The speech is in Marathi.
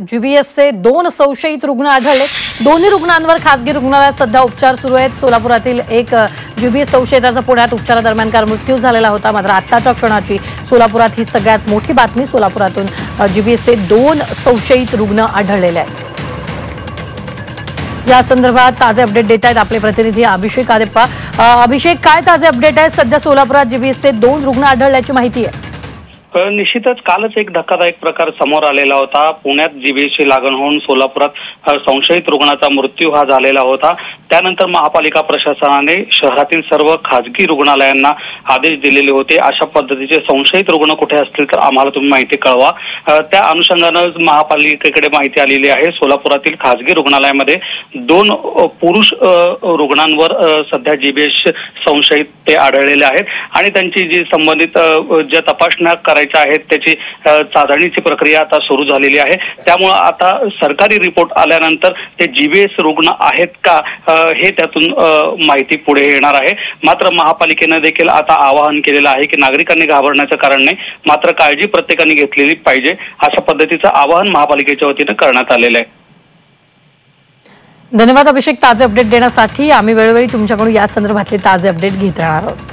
जीबीएसचे 2 संशयित रुग्ण आढळले। दोन्ही रुग्णांवर खासगी रुग्णालयात सध्या उपचार सुरू आहेत। सोलापुरातील एक जीबीएस संशयिताचा पुण्यात उपचारादरम्यान काल मृत्यू झालेला होता। मात्र आत्ताच्या क्षणाची सोलापुरात ही सगळ्यात मोठी बातमी। सोलापुरातून जीबीएसचे 2 संशयित रुग्ण आढळलेले आहेत। या संदर्भात ताजे अपडेट देत आहेत आपले प्रतिनिधी अभिषेक आदेप्पा। अभिषेक, काय ताजे अपडेट आहे? सध्या सोलापुरात जीबीएसचे 2 रुग्ण आढळल्याची माहिती आहे। निश्चितच कालच एक धक्कादायक प्रकार समोर आलेला होता। पुण्यात जीबीएसची लागण होऊन सोलापुरात संशयित रुग्णाचा मृत्यू हा झालेला होता। त्यानंतर महापालिका प्रशासनाने शहरातील सर्व खासगी रुग्णालयांना आदेश दिलेले होते, अशा पद्धतीचे संशयित रुग्ण कुठे असतील तर आम्हाला तुम्ही माहिती कळवा। त्या अनुषंगाने महापालिकेकडे माहिती आलेली आहे। सोलापुरातील खासगी रुग्णालयामध्ये 2 पुरुष रुग्णांवर सध्या जीबीएस संशयित ते आढळलेले आहेत आणि त्यांची जी संबंधित ज्या तपासण्या करायच्या आहेत त्याची चाचणीची प्रक्रिया आता सुरू झालेली आहे। त्यामुळे आता सरकारी रिपोर्ट आल्यानंतर ते जीबीएस रुग्ण आहेत का हे त्यातून माहिती पुढे येणार आहे। मात्र महापालिकेने देखील आता आवाहन केलेलं आहे की नागरिकांनी घाबरण्याचं कारण नाही, मात्र काळजी प्रत्येकाने घेतलेली पाहिजे, अशा पद्धतीचं आवाहन महापालिकेच्या वतीने करण्यात आलेलं आहे। धन्यवाद अभिषेक ताजे अपडेट देण्यासाठी। आम्ही वेळोवेळी तुमच्याकडून या संदर्भातले ताजे अपडेट घेत राहणार आहोत।